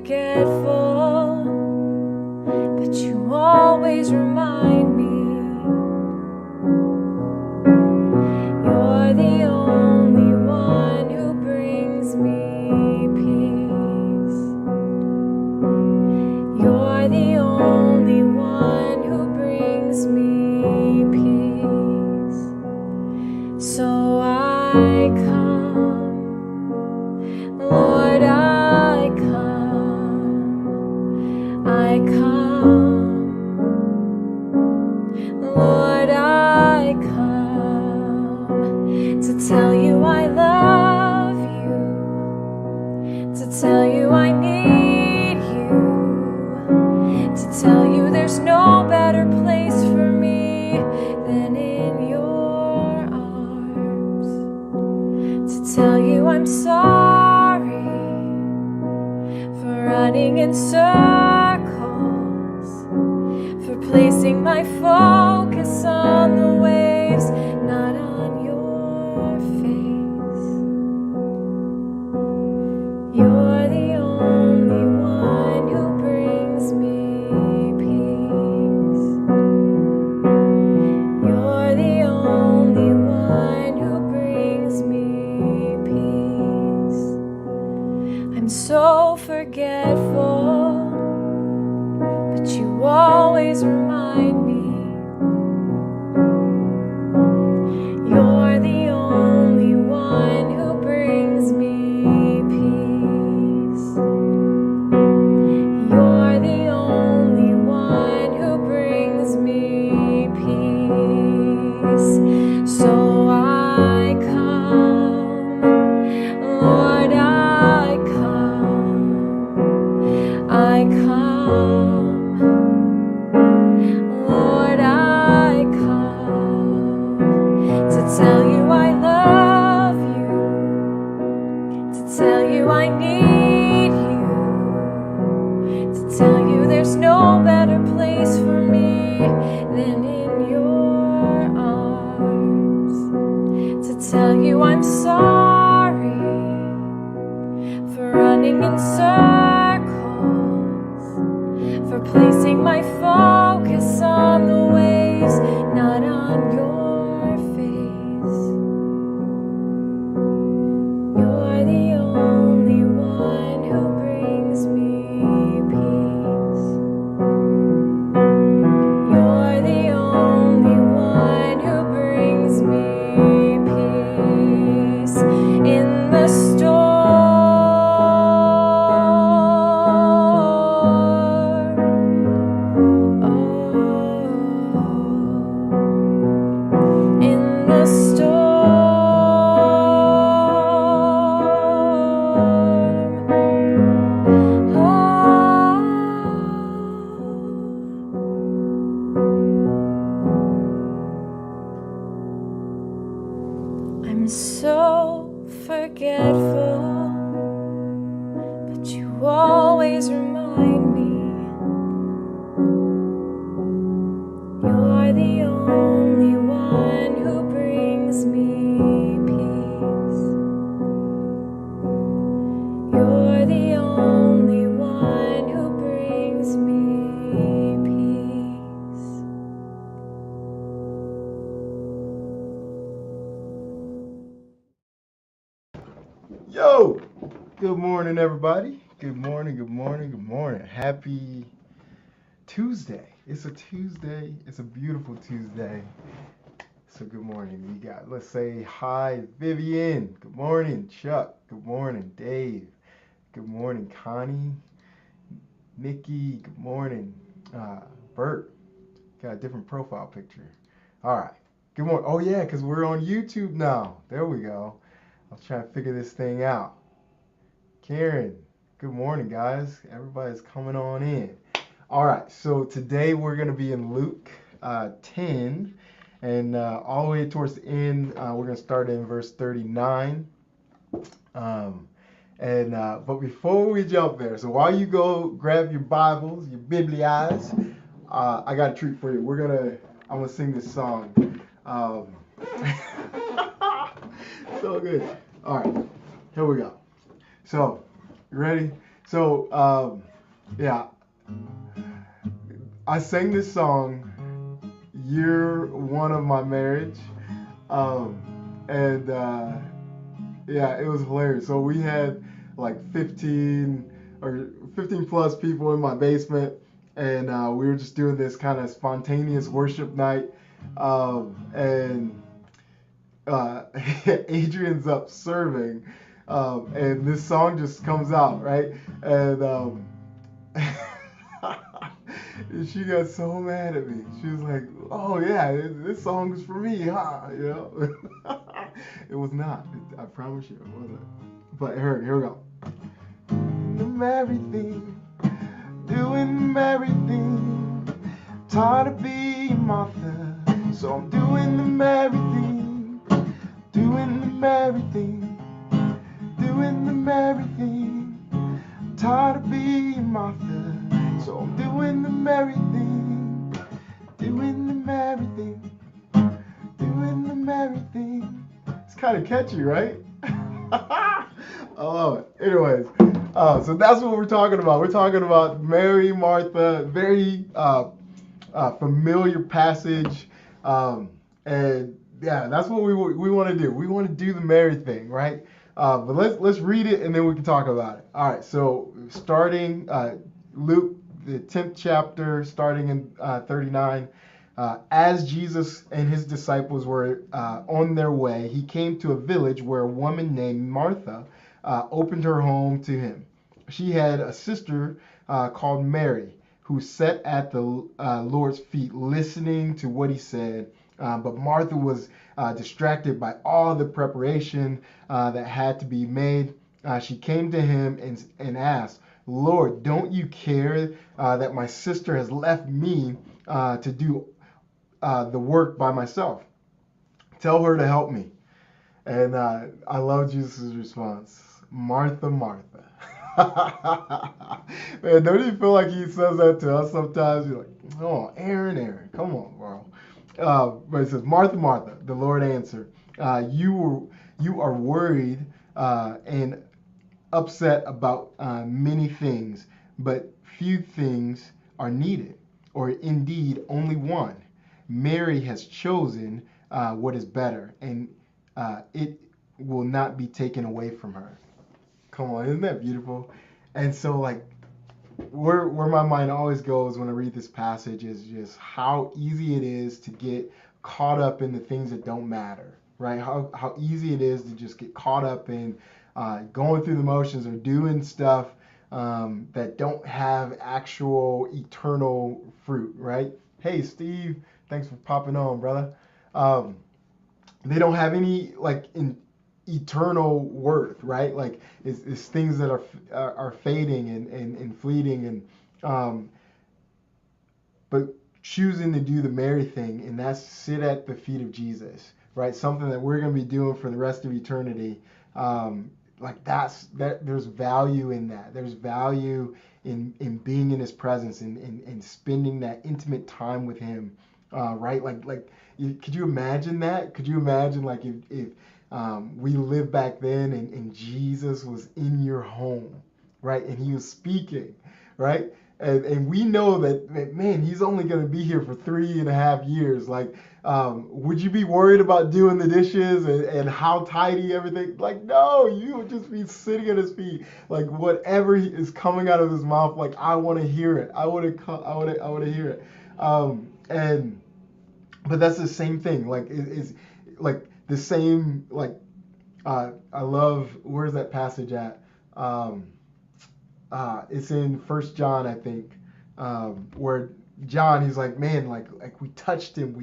forgetful, but you always remind me. You're the only one who brings me peace. You're the only one who brings me peace. So I come, Lord, I come, I come, Lord, I come to tell you I love you, to tell you I need you, to tell you there's no better place for me than in your arms, to tell you I'm sorry for running in circles, for placing my focus on the waves, not on your face. You're the only one who brings me peace. You're the only one who brings me peace. I'm so forgetful, but you always remind me. You're the only one who brings me peace. You're the only one who brings me peace. So I come, Lord, I come, I come, Lord, I come to tell you I love you, to tell you I need you, to tell you there's no better place for me than in your arms, to tell you I'm sorry for running in circles, for placing my focus on the waves, not on your face. You're the only one who brings me peace. You're the only one who brings me peace in the storm. In the storm. I'm so forgetful, but you always remind me. You're the only one who brings me peace. You're the only one who brings me peace. Yo, good morning, everybody. Good morning, good morning, good morning. Happy Tuesday. It's a Tuesday. It's a beautiful Tuesday. So good morning. Let's say hi, Vivian. Good morning, Chuck. Good morning, Dave. Good morning, Connie. Nikki. Good morning. Bert. Got a different profile picture. All right. Good morning. Oh, yeah, because we're on YouTube now. There we go. I was trying to figure this thing out. Karen, good morning, guys. Everybody's coming on in. All right, so today we're going to be in Luke 10, and all the way towards the end, we're going to start in verse 39. But before we jump there, so while you go grab your Bibles, your Biblias, I got a treat for you. I'm gonna sing this song. So good. All right, here we go. So, you ready? So, yeah, I sang this song year one of my marriage, um, and yeah, it was hilarious. So we had like 15 or 15 plus people in my basement, and we were just doing this kind of spontaneous worship night, and Adrian's up serving, and this song just comes out, right? And and she got so mad at me. She was like, "Oh yeah, this song is for me, huh?" You know, it was not. I promise you, it wasn't. But here we go. The merry thing, doing the merry thing. Tired of being Martha, so I'm doing the merry thing, doing the merry thing, doing the merry thing. I'm tired of being Martha, so I'm doing the merry thing, doing the merry thing, doing the merry thing. It's kind of catchy, right? I love it. Anyways, so that's what we're talking about. We're talking about Mary, Martha, very familiar passage, and yeah, that's what we want to do. We want to do the Mary thing, right? But let's read it and then we can talk about it. All right, so starting Luke, the 10th chapter, starting in 39. As Jesus and his disciples were on their way, he came to a village where a woman named Martha opened her home to him. She had a sister called Mary who sat at the Lord's feet listening to what he said. But Martha was distracted by all the preparation that had to be made. She came to him and asked, "Lord, don't you care that my sister has left me to do the work by myself? Tell her to help me." And I love Jesus' response, "Martha, Martha." Man, don't you feel like he says that to us sometimes? You're like, "Oh, Aaron, come on, bro." But it says, "Martha, Martha," the Lord answered, you are worried and upset about many things, but few things are needed, or indeed only one. Mary has chosen what is better, and it will not be taken away from her. Come on, isn't that beautiful? And so, like, where my mind always goes when I read this passage is just how easy it is to get caught up in the things that don't matter, right? How easy it is to just get caught up in going through the motions or doing stuff that don't have actual eternal fruit, right? Hey, Steve, thanks for popping on, brother. Um, they don't have any like eternal worth, right? Like it's things that are fading and fleeting, and but choosing to do the Mary thing, and that's sit at the feet of Jesus, right? Something that we're going to be doing for the rest of eternity. Like that there's value in that. There's value in being in his presence and spending that intimate time with him, right? Like could you imagine that? Could you imagine like if we lived back then and Jesus was in your home, right? And he was speaking, right? And we know that man, he's only going to be here for 3.5 years. Like, would you be worried about doing the dishes and how tidy everything? Like, no, you would just be sitting at his feet. Like, whatever is coming out of his mouth, like, I want to hear it. I want to hear it. But that's the same thing. Like, it's like the same. Like, I love. Where's that passage at? It's in First John, I think, where John, he's like, man, like we touched him,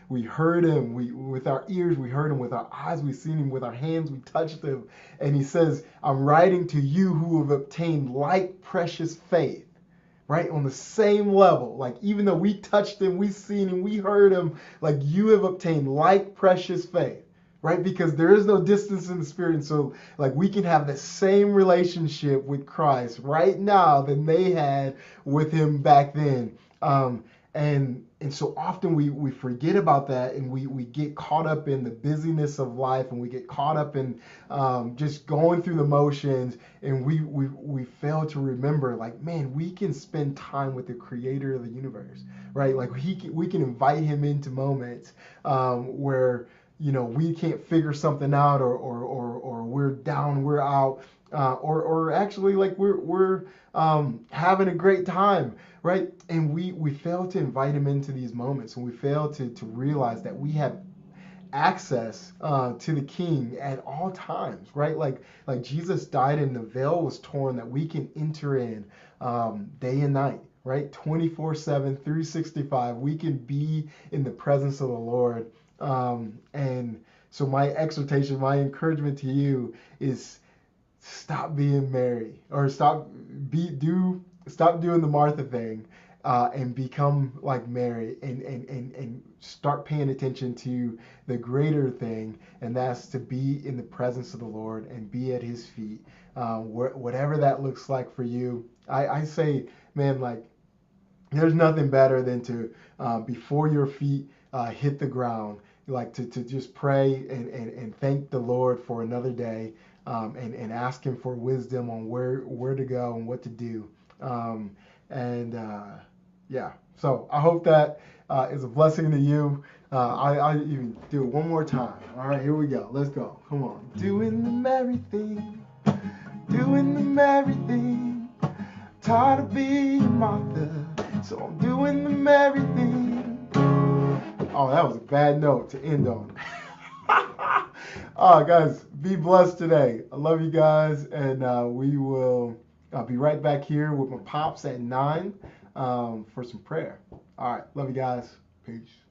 we heard him, we with our ears we heard him, with our eyes we seen him, with our hands we touched him, and he says, "I'm writing to you who have obtained like precious faith." Right, on the same level, like even though we touched him, we seen him, we heard him, like you have obtained like precious faith, right? Because there is no distance in the spirit, and so like we can have the same relationship with Christ right now than they had with him back then. And so often we forget about that, and we get caught up in the busyness of life, and we get caught up in just going through the motions, and we fail to remember, like, man, we can spend time with the creator of the universe, right? Like we can invite him into moments where we can't figure something out, or we're down, we're out, or actually like we're having a great time, right? And we fail to invite him into these moments, and we fail to realize that we have access to the King at all times, right? Like Jesus died and the veil was torn that we can enter in day and night, right? 24/7, 365. We can be in the presence of the Lord. And so my exhortation, my encouragement to you is stop being Mary, or stop doing the Martha thing, and become like Mary, and start paying attention to the greater thing, and that's to be in the presence of the Lord and be at his feet, whatever that looks like for you. I say, man, like, there's nothing better than to, before your feet hit the ground, like to just pray and thank the Lord for another day, and ask him for wisdom on where to go and what to do. And yeah, so I hope that is a blessing to you. I even do it one more time. All right, here we go. Let's go. Come on. Doing the merry thing, doing the merry thing. Tired of being Martha, so I'm doing the merry thing. Oh, that was a bad note to end on. Guys, be blessed today. I love you guys, and we will be right back here with my pops at 9 for some prayer. All right, love you guys. Peace.